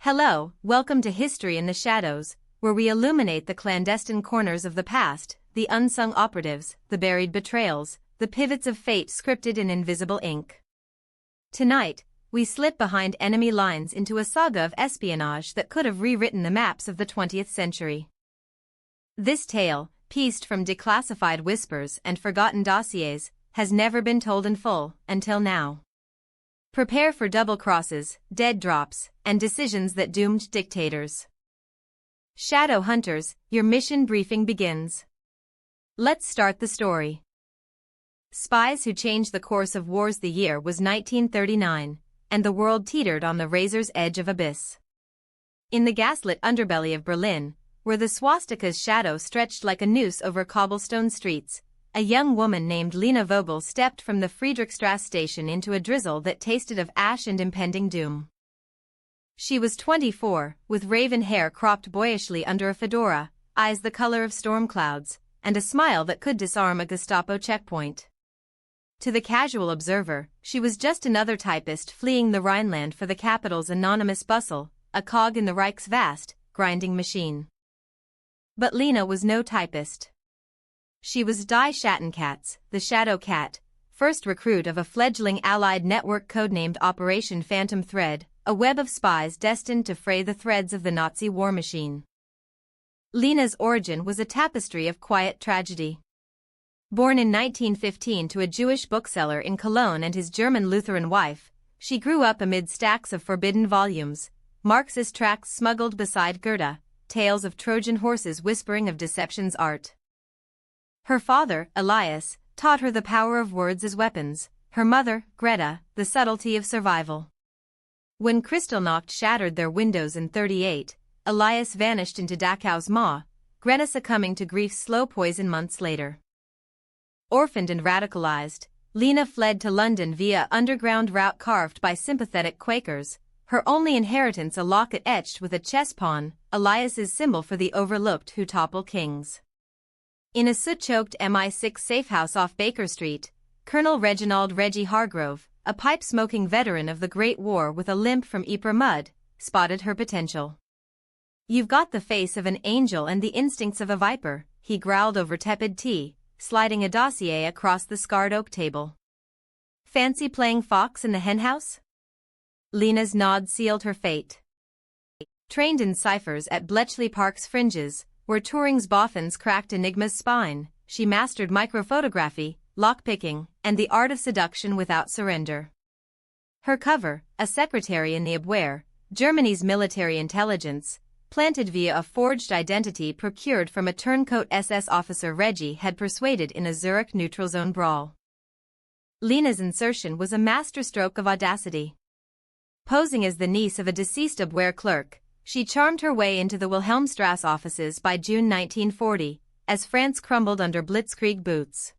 Hello, welcome to History in the Shadows, where we illuminate the clandestine corners of the past, the unsung operatives, the buried betrayals, the pivots of fate scripted in invisible ink. Tonight, we slip behind enemy lines into a saga of espionage that could have rewritten the maps of the 20th century. This tale, pieced from declassified whispers and forgotten dossiers, has never been told in full, until now. Prepare for double crosses, dead drops, and decisions that doomed dictators. Shadow Hunters, your mission briefing begins. Let's start the story. Spies who changed the course of wars. The year was 1939, and the world teetered on the razor's edge of abyss. In the gaslit underbelly of Berlin, where the swastika's shadow stretched like a noose over cobblestone streets, a young woman named Lena Vogel stepped from the Friedrichstrasse station into a drizzle that tasted of ash and impending doom. She was 24, with raven hair cropped boyishly under a fedora, eyes the color of storm clouds, and a smile that could disarm a Gestapo checkpoint. To the casual observer, she was just another typist fleeing the Rhineland for the capital's anonymous bustle, a cog in the Reich's vast, grinding machine. But Lena was no typist. She was Die Schattenkatze, the Shadow Cat, first recruit of a fledgling Allied network codenamed Operation Phantom Thread, a web of spies destined to fray the threads of the Nazi war machine. Lena's origin was a tapestry of quiet tragedy. Born in 1915 to a Jewish bookseller in Cologne and his German Lutheran wife, she grew up amid stacks of forbidden volumes, Marxist tracts smuggled beside Goethe, tales of Trojan horses whispering of deception's art. Her father, Elias, taught her the power of words as weapons, her mother, Greta, the subtlety of survival. When Kristallnacht shattered their windows in 1938, Elias vanished into Dachau's maw, Greta succumbing to grief's slow poison months later. Orphaned and radicalized, Lena fled to London via underground route carved by sympathetic Quakers, her only inheritance a locket etched with a chess pawn, Elias's symbol for the overlooked who topple kings. In a soot-choked MI6 safehouse off Baker Street, Colonel Reginald Reggie Hargrove, a pipe-smoking veteran of the Great War with a limp from Ypres mud, spotted her potential. "You've got the face of an angel and the instincts of a viper," he growled over tepid tea, sliding a dossier across the scarred oak table. "Fancy playing fox in the henhouse?" Lena's nod sealed her fate. Trained in ciphers at Bletchley Park's fringes, where Turing's boffins cracked Enigma's spine, she mastered microphotography, lockpicking, and the art of seduction without surrender. Her cover, a secretary in the Abwehr, Germany's military intelligence, planted via a forged identity procured from a turncoat SS officer Reggie had persuaded in a Zurich neutral zone brawl. Lena's insertion was a masterstroke of audacity. Posing as the niece of a deceased Abwehr clerk, she charmed her way into the Wilhelmstrasse offices by June 1940, as France crumbled under blitzkrieg boots.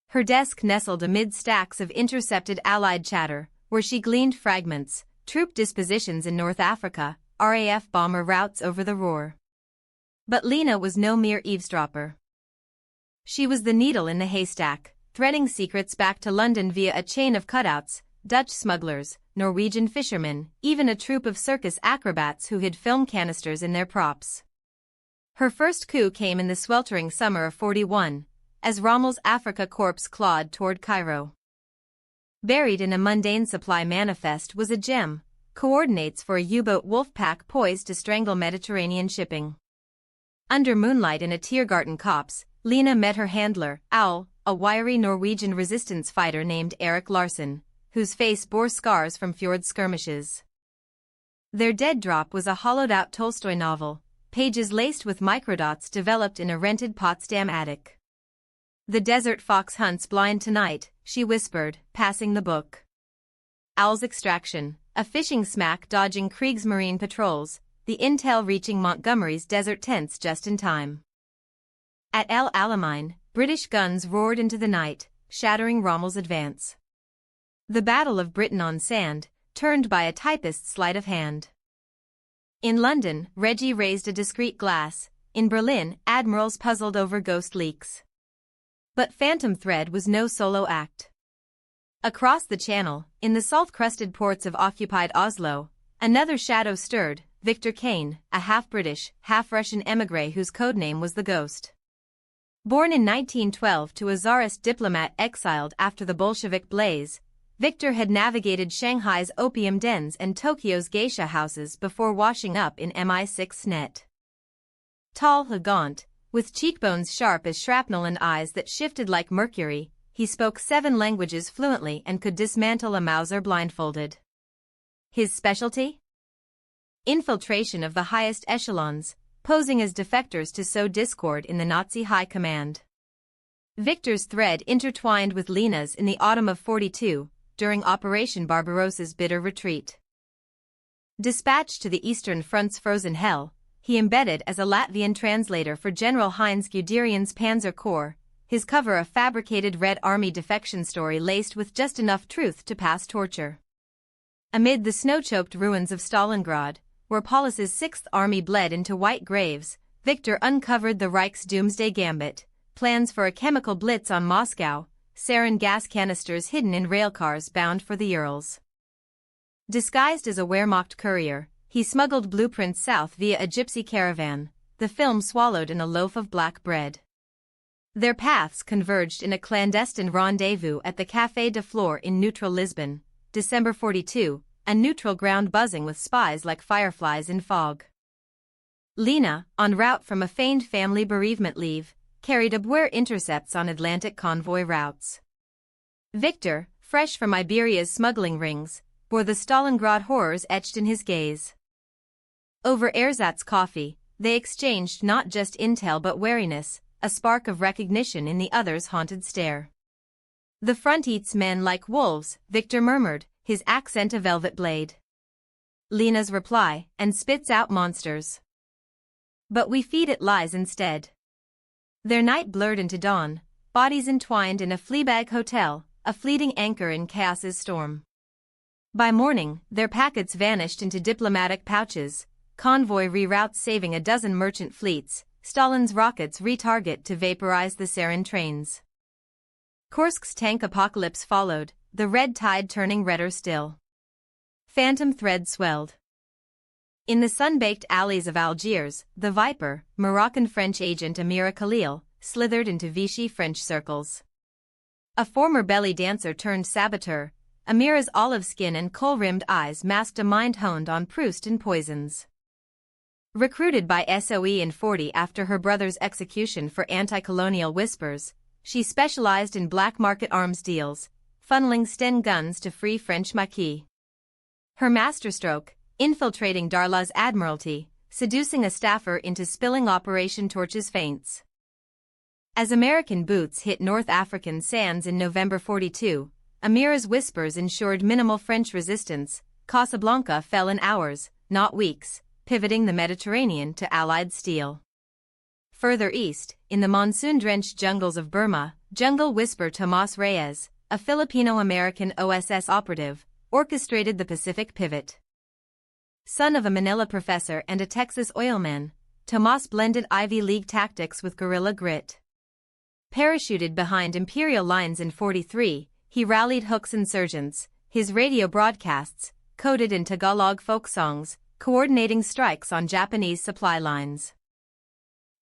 Her desk nestled amid stacks of intercepted Allied chatter, where she gleaned fragments, troop dispositions in North Africa, RAF bomber routes over the Ruhr. But Lena was no mere eavesdropper. She was the needle in the haystack, threading secrets back to London via a chain of cutouts, Dutch smugglers, Norwegian fishermen, even a troupe of circus acrobats who hid film canisters in their props. Her first coup came in the sweltering summer of 1941, as Rommel's Africa Corps clawed toward Cairo. Buried in a mundane supply manifest was a gem, coordinates for a U-boat wolf pack poised to strangle Mediterranean shipping. Under moonlight in a Tiergarten copse, Lena met her handler, Owl, a wiry Norwegian resistance fighter named Erik Larsen, whose face bore scars from fjord skirmishes. Their dead drop was a hollowed-out Tolstoy novel, pages laced with microdots developed in a rented Potsdam attic. "The desert fox hunts blind tonight," she whispered, passing the book. Owl's extraction, a fishing smack dodging Kriegsmarine patrols, the intel reaching Montgomery's desert tents just in time. At El Alamein, British guns roared into the night, shattering Rommel's advance. The Battle of Britain on sand, turned by a typist's sleight of hand. In London, Reggie raised a discreet glass. In Berlin, admirals puzzled over ghost leaks. But Phantom Thread was no solo act. Across the Channel, in the salt-crusted ports of occupied Oslo, Another shadow stirred, Viktor Kane, a half-British, half-Russian émigré whose codename was the Ghost. Born in 1912 to a Tsarist diplomat exiled after the Bolshevik blaze, Viktor had navigated Shanghai's opium dens and Tokyo's geisha houses before washing up in MI6 net. Tall, gaunt, with cheekbones sharp as shrapnel and eyes that shifted like mercury, he spoke 7 languages fluently and could dismantle a Mauser blindfolded. His specialty? Infiltration of the highest echelons, posing as defectors to sow discord in the Nazi high command. Viktor's thread intertwined with Lena's in the autumn of '42, during Operation Barbarossa's bitter retreat. Dispatched to the Eastern Front's frozen hell, he embedded as a Latvian translator for General Heinz Guderian's Panzer Corps, his cover a fabricated Red Army defection story laced with just enough truth to pass torture. Amid the snow-choked ruins of Stalingrad, where Paulus's 6th Army bled into white graves, Viktor uncovered the Reich's doomsday gambit, plans for a chemical blitz on Moscow, sarin gas canisters hidden in railcars bound for the Urals. Disguised as a Wehrmacht courier, he smuggled blueprints south via a gypsy caravan, the film swallowed in a loaf of black bread. Their paths converged in a clandestine rendezvous at the Café de Flore in neutral Lisbon, December '42, a neutral ground buzzing with spies like fireflies in fog. Lena, en route from a feigned family bereavement leave, carried WWII intercepts on Atlantic convoy routes. Viktor, fresh from Iberia's smuggling rings, bore the Stalingrad horrors etched in his gaze. Over ersatz coffee, they exchanged not just intel but wariness, a spark of recognition in the other's haunted stare. "The front eats men like wolves," Viktor murmured, his accent a velvet blade. Lena's reply, "and spits out monsters. But we feed it lies instead." Their night blurred into dawn, bodies entwined in a Fleabag hotel, a fleeting anchor in chaos's storm. By morning, their packets vanished into diplomatic pouches, convoy reroutes saving a dozen merchant fleets, Stalin's rockets retarget to vaporize the sarin trains. Kursk's tank apocalypse followed, the red tide turning redder still. Phantom thread swelled. In the sun-baked alleys of Algiers, the Viper, Moroccan-French agent Amira Khalil, slithered into Vichy French circles. A former belly dancer turned saboteur, Amira's olive skin and kohl-rimmed eyes masked a mind honed on Proust and poisons. Recruited by SOE in '40 after her brother's execution for anti-colonial whispers, she specialized in black market arms deals, funneling Sten guns to free French maquis. Her masterstroke, infiltrating Darla's admiralty, seducing a staffer into spilling Operation Torch's feints. As American boots hit North African sands in November '42, Amira's whispers ensured minimal French resistance. Casablanca fell in hours, not weeks, pivoting the Mediterranean to Allied steel. Further east, in the monsoon-drenched jungles of Burma, jungle whisper Tomas Reyes, a Filipino-American OSS operative, orchestrated the Pacific pivot. Son of a Manila professor and a Texas oilman, Tomas blended Ivy League tactics with guerrilla grit. Parachuted behind imperial lines in '43, he rallied Hook's insurgents, his radio broadcasts, coded in Tagalog folk songs, coordinating strikes on Japanese supply lines.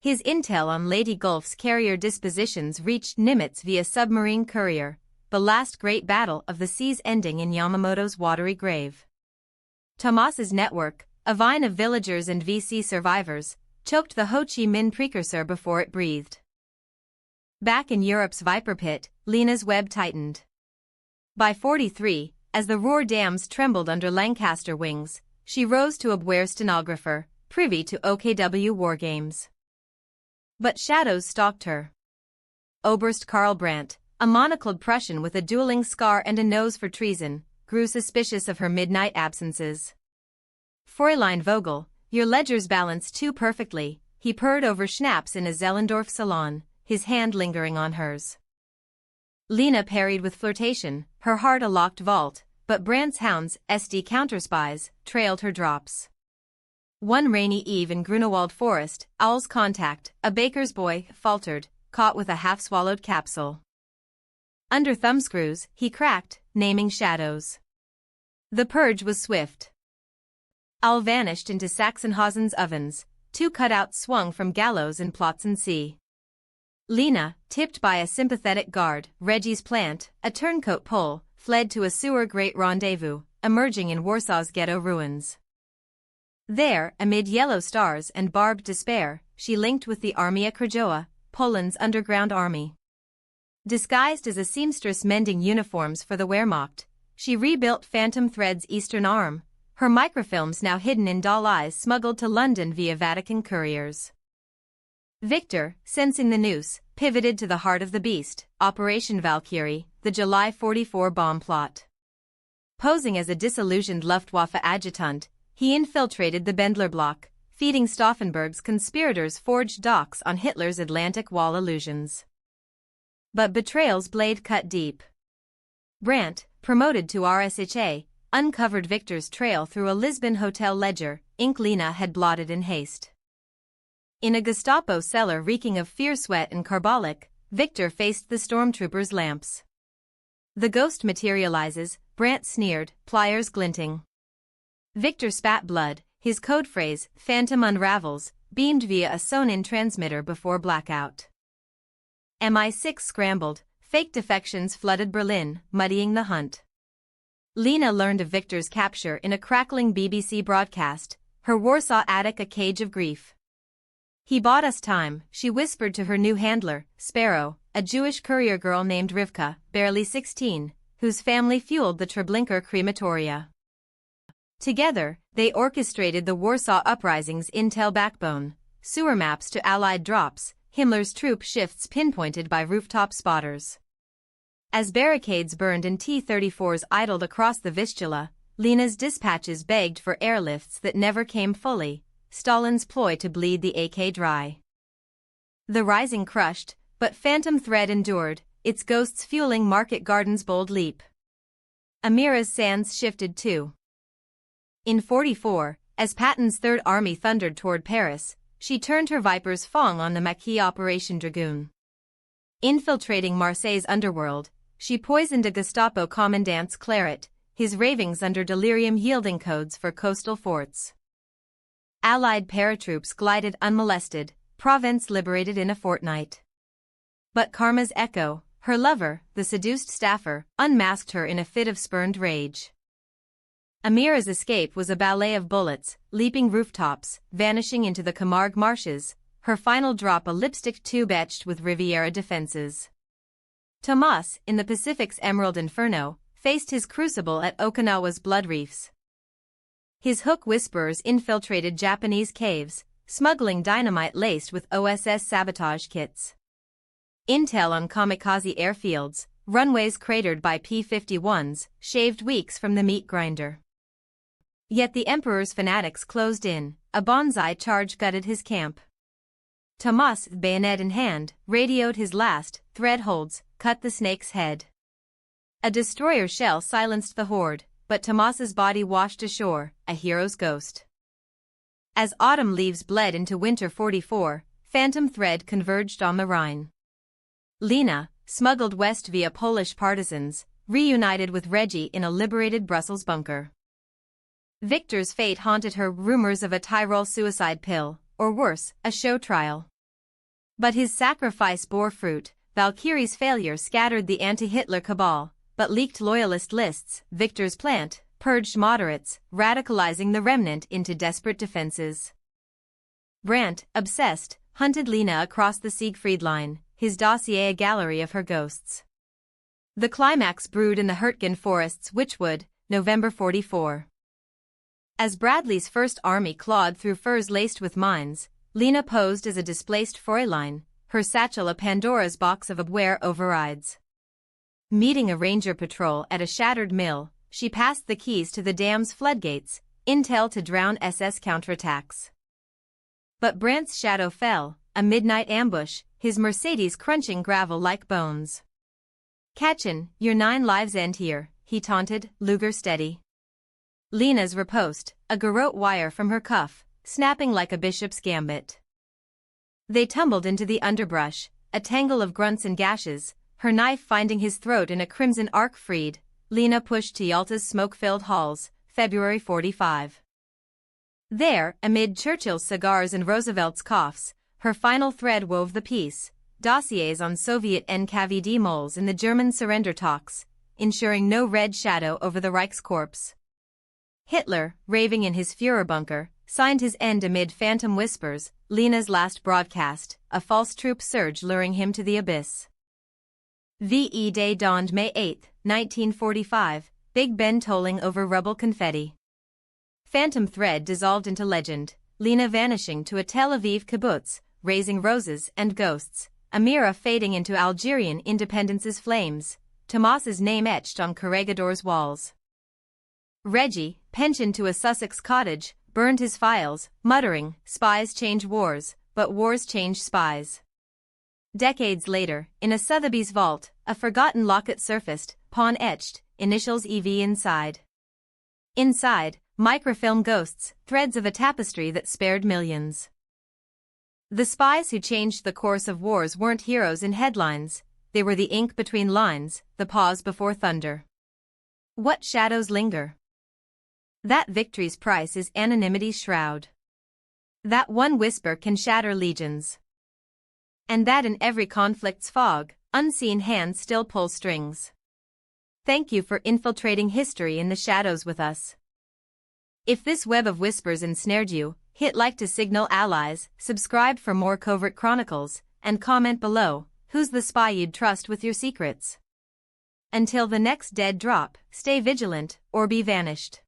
His intel on Leyte Gulf's carrier dispositions reached Nimitz via submarine courier, the last great battle of the seas ending in Yamamoto's watery grave. Tomas's network, a vine of villagers and VC survivors, choked the Ho Chi Minh precursor before it breathed. Back in Europe's Viper pit, Lena's web tightened. By '43, as the Ruhr dams trembled under Lancaster wings, she rose to a WWII stenographer, privy to OKW war games. But shadows stalked her. Oberst Karl Brandt, a monocled Prussian with a dueling scar and a nose for treason, grew suspicious of her midnight absences. "Fräulein Vogel, your ledgers balance too perfectly," he purred over schnapps in a Zellendorf salon, his hand lingering on hers. Lena parried with flirtation, her heart a locked vault, but Brandt's hounds, SD counterspies, trailed her drops. One rainy eve in Grunewald Forest, Owl's contact, a baker's boy, faltered, caught with a half-swallowed capsule. Under thumbscrews, he cracked, naming shadows. The purge was swift. all vanished into Sachsenhausen's ovens, 2 cutouts swung from gallows in Plötzensee. Lena, tipped by a sympathetic guard, Reggie's plant, a turncoat Pole, fled to a sewer great rendezvous, emerging in Warsaw's ghetto ruins. There, amid yellow stars and barbed despair, she linked with the Armia Krajowa, Poland's underground army. Disguised as a seamstress mending uniforms for the Wehrmacht, she rebuilt Phantom Thread's eastern arm, her microfilms now hidden in doll eyes smuggled to London via Vatican couriers. Viktor, sensing the noose, pivoted to the heart of the beast, Operation Valkyrie, the July 44 bomb plot. Posing as a disillusioned Luftwaffe adjutant, he infiltrated the Bendler bloc, feeding Stauffenberg's conspirators forged docs on Hitler's Atlantic Wall illusions. But betrayal's blade cut deep. Brandt, promoted to RSHA, uncovered Viktor's trail through a Lisbon hotel ledger, ink Lena had blotted in haste. In a Gestapo cellar reeking of fear sweat and carbolic, Viktor faced the stormtroopers' lamps. The ghost materializes, Brandt sneered, pliers glinting. Viktor spat blood, his code phrase, Phantom unravels, beamed via a Sonin transmitter before blackout. MI6 scrambled, fake defections flooded Berlin, muddying the hunt. Lena learned of Viktor's capture in a crackling BBC broadcast, her Warsaw attic a cage of grief. He bought us time, she whispered to her new handler, Sparrow, a Jewish courier girl named Rivka, barely 16, whose family fueled the Treblinka crematoria. Together, they orchestrated the Warsaw Uprising's intel backbone, sewer maps to Allied drops, Himmler's troop shifts pinpointed by rooftop spotters. As barricades burned and T-34s idled across the Vistula, Lena's dispatches begged for airlifts that never came fully, Stalin's ploy to bleed the AK dry. The Rising crushed, but Phantom Thread endured, its ghosts fueling Market Garden's bold leap. Amira's sands shifted too. In 44, as Patton's Third Army thundered toward Paris, she turned her Viper's Fong on the Maquis Operation Dragoon. Infiltrating Marseille's underworld, she poisoned a Gestapo commandant's claret, his ravings under delirium yielding codes for coastal forts. Allied paratroops glided unmolested, Provence liberated in a fortnight. But Karma's echo, her lover, the seduced staffer, unmasked her in a fit of spurned rage. Amira's escape was a ballet of bullets, leaping rooftops, vanishing into the Camargue marshes, her final drop a lipstick tube etched with Riviera defenses. Tomas, in the Pacific's Emerald Inferno, faced his crucible at Okinawa's Blood Reefs. His hook whisperers infiltrated Japanese caves, smuggling dynamite laced with OSS sabotage kits. Intel on kamikaze airfields, runways cratered by P-51s, shaved weeks from the meat grinder. Yet the Emperor's fanatics closed in, a bonsai charge gutted his camp. Tomas, bayonet in hand, radioed his last, thread holds, cut the snake's head. A destroyer shell silenced the horde, but Tomas's body washed ashore, a hero's ghost. As autumn leaves bled into winter 44, Phantom Thread converged on the Rhine. Lena, smuggled west via Polish partisans, reunited with Reggie in a liberated Brussels bunker. Viktor's fate haunted her, rumors of a Tyrol suicide pill, or worse, a show trial. But his sacrifice bore fruit. Valkyrie's failure scattered the anti-Hitler cabal, but leaked loyalist lists. Viktor's plant purged moderates, radicalizing the remnant into desperate defenses. Brandt, obsessed, hunted Lena across the Siegfried Line, his dossier a gallery of her ghosts. The climax brewed in the Hürtgen forests, Witchwood, November 44. As Bradley's First Army clawed through firs laced with mines, Lena posed as a displaced Fräulein, her satchel a Pandora's box of abwehr overrides. Meeting a ranger patrol at a shattered mill, she passed the keys to the dam's floodgates, intel to drown SS counterattacks. But Brandt's shadow fell, a midnight ambush, his Mercedes crunching gravel like bones. "Katchen, your 9 lives end here," he taunted, Luger steady. Lena's riposte, a garrote wire from her cuff, snapping like a bishop's gambit. They tumbled into the underbrush, a tangle of grunts and gashes, her knife finding his throat in a crimson arc freed. Lena pushed to Yalta's smoke-filled halls, February 45. There, amid Churchill's cigars and Roosevelt's coughs, her final thread wove the peace, dossiers on Soviet NKVD moles in the German surrender talks, ensuring no red shadow over the Reichskorps. Hitler, raving in his Führerbunker, signed his end amid phantom whispers, Lena's last broadcast, a false troop surge luring him to the abyss. VE Day dawned May 8, 1945, Big Ben tolling over rubble confetti. Phantom thread dissolved into legend, Lena vanishing to a Tel Aviv kibbutz, raising roses and ghosts, Amira fading into Algerian independence's flames, Tomas's name etched on Corregidor's walls. Reggie, pensioned to a Sussex cottage, burned his files, muttering, "Spies change wars, but wars change spies." Decades later, in a Sotheby's vault, a forgotten locket surfaced, pawn-etched, initials EV inside. Inside, microfilm ghosts, threads of a tapestry that spared millions. The spies who changed the course of wars weren't heroes in headlines, they were the ink between lines, the pause before thunder. What shadows linger? That victory's price is anonymity's shroud. That one whisper can shatter legions. And that in every conflict's fog, unseen hands still pull strings. Thank you for infiltrating history in the shadows with us. If this web of whispers ensnared you, hit like to signal allies, subscribe for more covert chronicles, and comment below, who's the spy you'd trust with your secrets? Until the next dead drop, stay vigilant, or be vanished.